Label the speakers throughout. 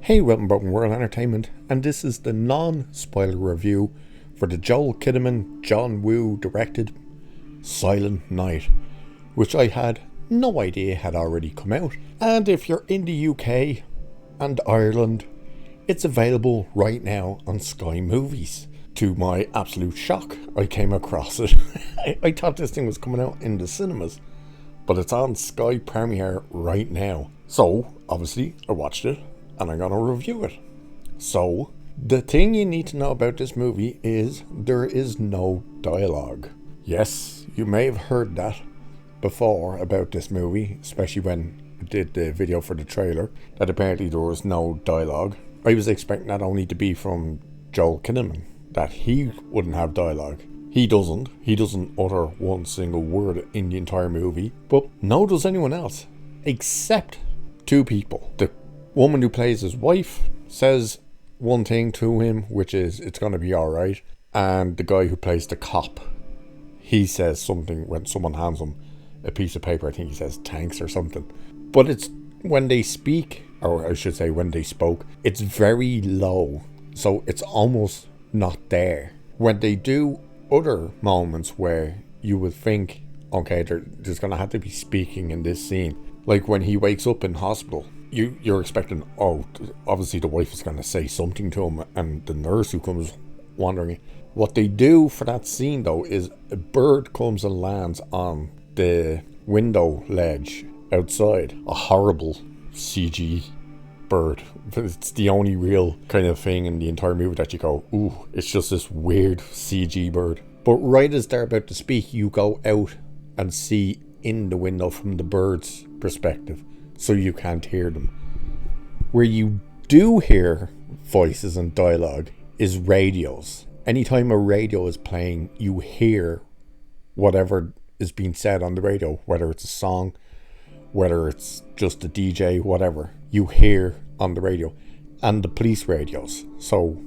Speaker 1: Hey, welcome back to World Entertainment, and this is the non-spoiler review for the Joel Kinnaman, John Woo directed Silent Night, which I had no idea had already come out. And if you're in the UK and Ireland, it's available right now on Sky Movies. To my absolute shock, I came across it. I thought this thing was coming out in the cinemas, but it's on Sky Premiere right now. So, obviously, I watched it, and I'm gonna review it. So, the thing you need to know about this movie is there is no dialogue. Yes, you may have heard that before about this movie, especially when I did the video for the trailer, that apparently there was no dialogue. I was expecting that only to be from Joel Kinnaman, that he wouldn't have dialogue. He doesn't utter one single word in the entire movie, but no does anyone else, except two people. The woman who plays his wife says one thing to him, which is, it's gonna be alright, and the guy who plays the cop, he says something when someone hands him a piece of paper. I think he says thanks or something, but it's when they speak, or I should say when they spoke, it's very low, so it's almost not there. When they do other moments where you would think, okay, there's gonna have to be speaking in this scene, like when he wakes up in hospital, you're expecting, oh, obviously the wife is going to say something to him, and the nurse who comes wandering. What they do for that scene, though, is a bird comes and lands on the window ledge outside. A horrible CG bird. It's the only real kind of thing in the entire movie that you go, ooh, it's just this weird CG bird. But right as they're about to speak, you go out and see in the window from the bird's perspective, so you can't hear them. Where you do hear voices and dialogue is radios. Anytime a radio is playing, you hear whatever is being said on the radio, whether it's a song, whether it's just a DJ, whatever, you hear on the radio. And the police radios, so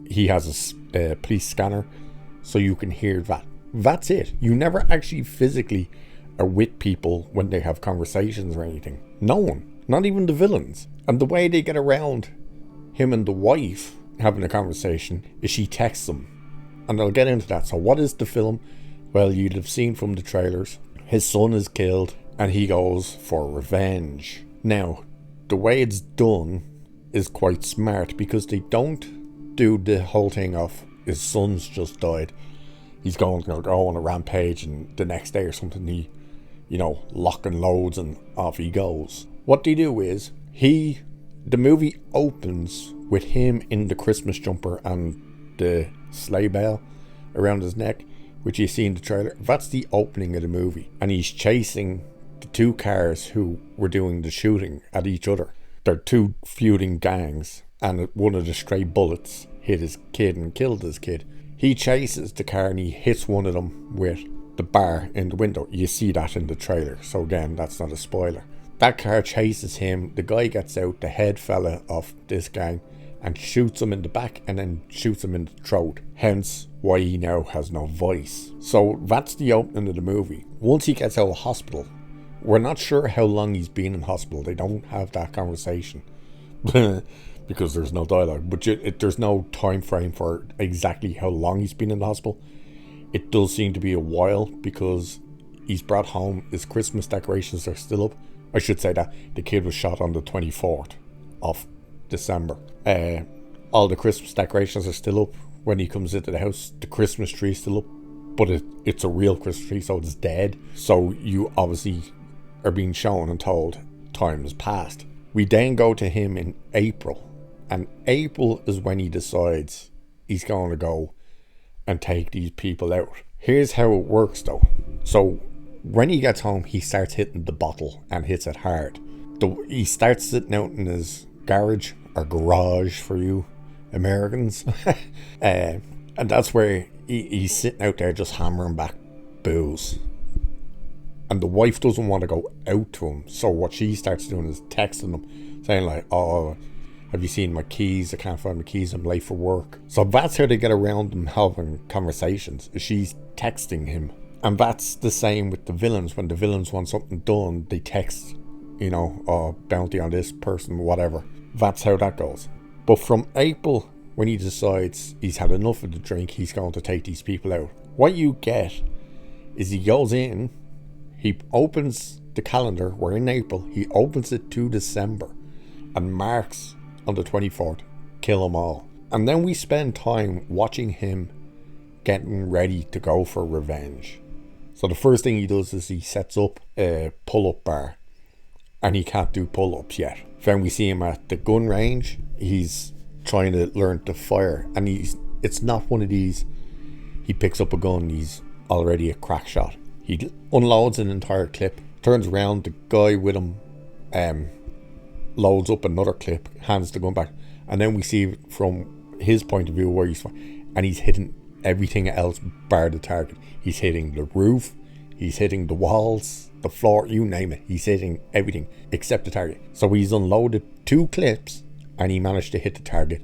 Speaker 1: he has a police scanner, so you can hear that. That's it. You never actually physically are with people when they have conversations or anything. No one, not even the villains. And the way they get around him and the wife having a conversation is she texts them, and I'll get into that. So what is the film? Well, you'd have seen from the trailers, his son is killed and he goes for revenge. Now, the way it's done is quite smart, because they don't do the whole thing of his son's just died, he's going to go on a rampage, and the next day or something he, lock and loads and off he goes. What they do is, the movie opens with him in the Christmas jumper and the sleigh bell around his neck, which you see in the trailer. That's the opening of the movie, and he's chasing the two cars who were doing the shooting at each other. They're two feuding gangs, and one of the stray bullets hit his kid and killed his kid. He chases the car and he hits one of them with the bar in the window. You see that in the trailer, so again, that's not a spoiler. That car chases him, the guy gets out, the head fella of this gang, and shoots him in the back and then shoots him in the throat. Hence why he now has no voice. So that's the opening of the movie. Once he gets out of hospital, we're not sure how long he's been in hospital. They don't have that conversation because there's no dialogue, but there's no time frame for exactly how long he's been in the hospital. It does seem to be a while, because he's brought home, his Christmas decorations are still up. I should say that the kid was shot on the 24th of December. All the Christmas decorations are still up. When he comes into the house, the Christmas tree is still up, but it's a real Christmas tree, so it's dead. So you obviously are being shown and told time has passed. We then go to him in April, and April is when he decides he's going to go and take these people out. Here's how it works though. So when he gets home, he starts hitting the bottle and hits it hard. He starts sitting out in his garage, or garage for you Americans, and that's where he's sitting out there just hammering back booze. And the wife doesn't want to go out to him, so what she starts doing is texting him, saying like, oh, have you seen my keys? I can't find my keys, I'm late for work. So that's how they get around them having conversations. She's texting him. And that's the same with the villains. When the villains want something done, they text, bounty on this person, whatever. That's how that goes. But from April, when he decides he's had enough of the drink, he's going to take these people out. What you get is he goes in, he opens the calendar, we're in April, he opens it to December and marks on the 24th, kill them all. And then we spend time watching him getting ready to go for revenge. So the first thing he does is he sets up a pull-up bar, and he can't do pull-ups yet. Then we see him at the gun range. He's trying to learn to fire, and it's not one of these, he picks up a gun, he's already a crack shot. He unloads an entire clip, turns around, the guy with him loads up another clip, hands the gun back, and then we see from his point of view where he's, and he's hitting everything else bar the target. He's hitting the roof, he's hitting the walls, the floor, you name it. He's hitting everything except the target. So he's unloaded 2 clips and he managed to hit the target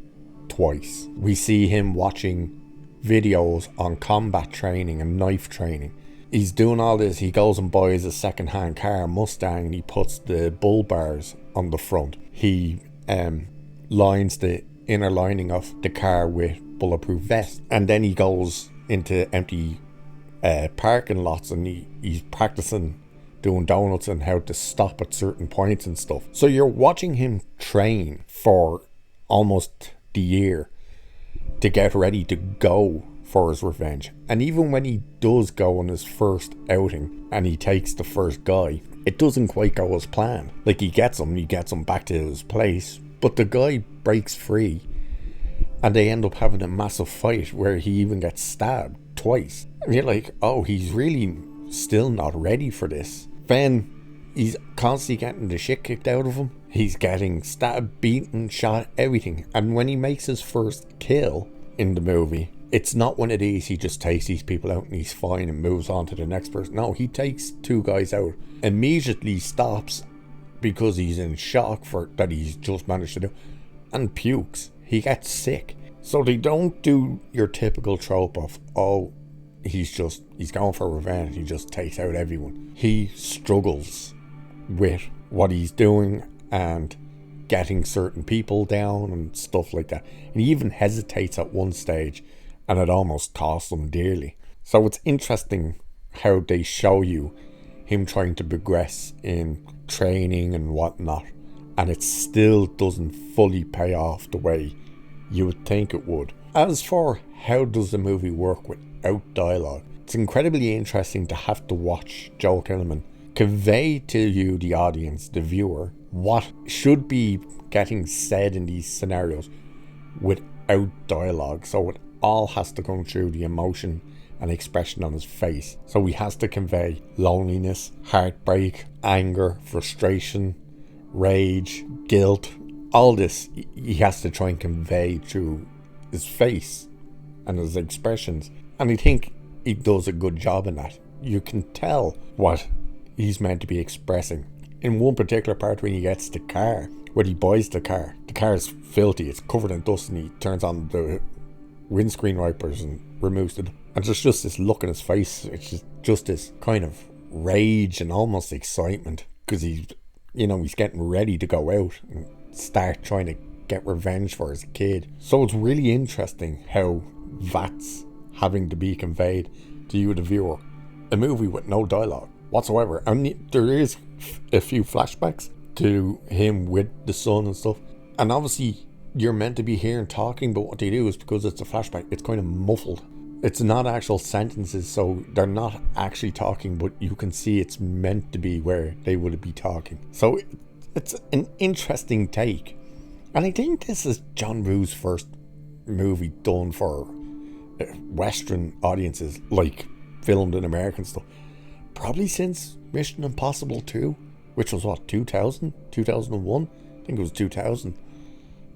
Speaker 1: twice. We see him watching videos on combat training and knife training. He's doing all this. He goes and buys a second-hand car, a Mustang, and he puts the bull bars on the front. He lines the inner lining of the car with bulletproof vest, and then he goes into empty parking lots, and he's practicing doing donuts and how to stop at certain points and stuff. So you're watching him train for almost the year to get ready to go for his revenge. And even when he does go on his first outing and he takes the first guy, it doesn't quite go as planned. Like, he gets him back to his place, but the guy breaks free and they end up having a massive fight where he even gets stabbed twice. And you're like, oh, he's really still not ready for this. Then he's constantly getting the shit kicked out of him. He's getting stabbed, beaten, shot, everything. And when he makes his first kill in the movie, it's not one of these, he just takes these people out and he's fine and moves on to the next person. No, he takes 2 guys out, immediately stops because he's in shock for that he's just managed to do, and pukes. He gets sick. So they don't do your typical trope of, oh, he's going for revenge, he just takes out everyone. He struggles with what he's doing and getting certain people down and stuff like that. And he even hesitates at one stage, and it almost costs him dearly. So it's interesting how they show you him trying to progress in training and whatnot, and it still doesn't fully pay off the way you would think it would. As for how does the movie work without dialogue, it's incredibly interesting to have to watch Joel Kinnaman convey to you, the audience, the viewer, what should be getting said in these scenarios without dialogue. So it all has to come through the emotion and expression on his face. So he has to convey loneliness, heartbreak, anger, frustration, rage, guilt. All this he has to try and convey through his face and his expressions. And I think he does a good job in that. You can tell what he's meant to be expressing. In one particular part when he gets the car, when he buys the car is filthy, it's covered in dust, and he turns on the windscreen wipers and removes it. And there's just this look in his face, it's just this kind of rage and almost excitement, because he's getting ready to go out and start trying to get revenge for his kid. So it's really interesting how that's having to be conveyed to you, the viewer. A movie with no dialogue whatsoever. And there is a few flashbacks to him with the son and stuff, and obviously you're meant to be hearing talking, but what they do is, because it's a flashback, it's kind of muffled. It's not actual sentences, so they're not actually talking, but you can see it's meant to be where they would be talking. So it's an interesting take, and I think this is John Woo's first movie done for Western audiences, like filmed in America and stuff, probably since Mission Impossible 2, which was what, 2000, 2001? I think it was 2000.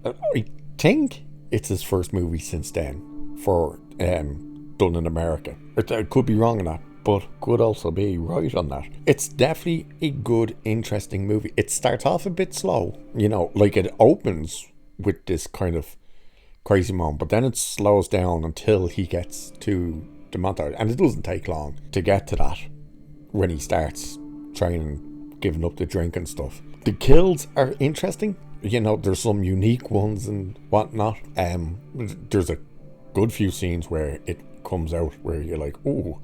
Speaker 1: I think it's his first movie since then for done in America. I could be wrong on that, but could also be right on that. It's definitely a good, interesting movie. It starts off a bit slow, like it opens with this kind of crazy moment, but then it slows down until he gets to the montage, and it doesn't take long to get to that when he starts training, giving up the drink and stuff. The kills are interesting. you know, there's some unique ones and whatnot. There's a good few scenes where it comes out where you're like, oh,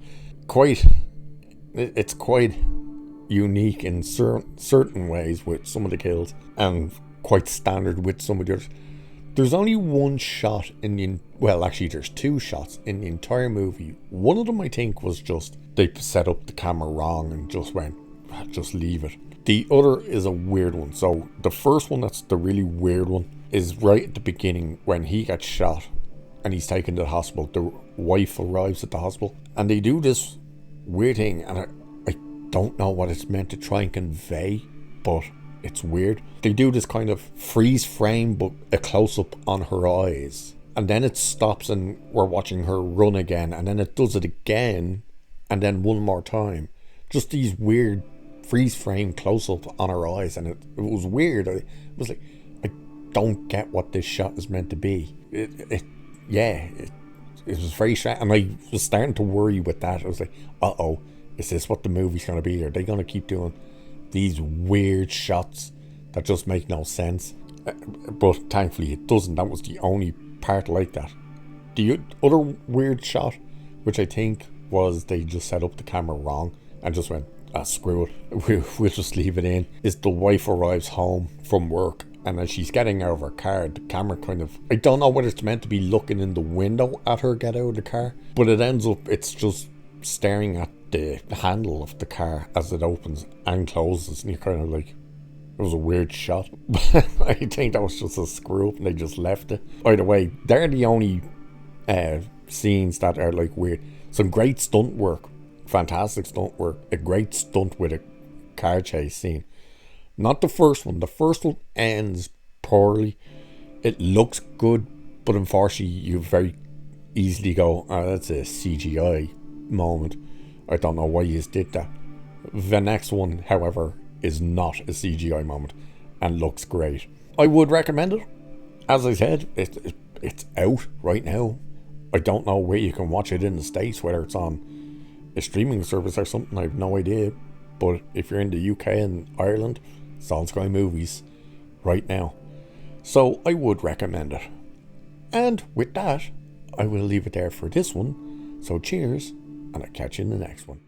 Speaker 1: it's quite unique in certain ways with some of the kills, and quite standard with some of the others. There's only one shot actually there's two shots in the entire movie. One of them I think was just they set up the camera wrong and just went, just leave it. The other is a weird one. So the first one, that's the really weird one, is right at the beginning when he gets shot and he's taken to the hospital. The wife arrives at the hospital and they do this weird thing, and I don't know what it's meant to try and convey, but it's weird. They do this kind of freeze frame, but a close-up on her eyes, and then it stops and we're watching her run again, and then it does it again, and then one more time. Just these weird freeze frame close-up on her eyes, and it was weird. I was like, I don't get what this shot is meant to be. It was very strange, and I was starting to worry with that. I was like, uh-oh, is this what the movie's going to be? Are they going to keep doing these weird shots that just make no sense? But thankfully it doesn't. That was the only part like that. The other weird shot, which I think was they just set up the camera wrong and just went, screw it, we'll just leave it in, is the wife arrives home from work, and as she's getting out of her car, the camera kind of, I don't know whether it's meant to be looking in the window at her get out of the car, but it ends up, it's just staring at the handle of the car as it opens and closes, and you're kind of like, it was a weird shot. I think that was just a screw up and they just left it. Either way, they're the only scenes that are like weird. Some great stunt work, fantastic stunt work, a great stunt with a car chase scene. Not the first one. The first one ends poorly. It looks good, but unfortunately you very easily go, that's a CGI moment. I don't know why you did that. The next one, however, is not a CGI moment and looks great. I would recommend it. As I said, it's out right now. I don't know where you can watch it in the States, whether it's on a streaming service or something, I have no idea. But if you're in the UK and Ireland, it's on Sky Movies right now. So I would recommend it. And with that, I will leave it there for this one. So cheers, and I'll catch you in the next one.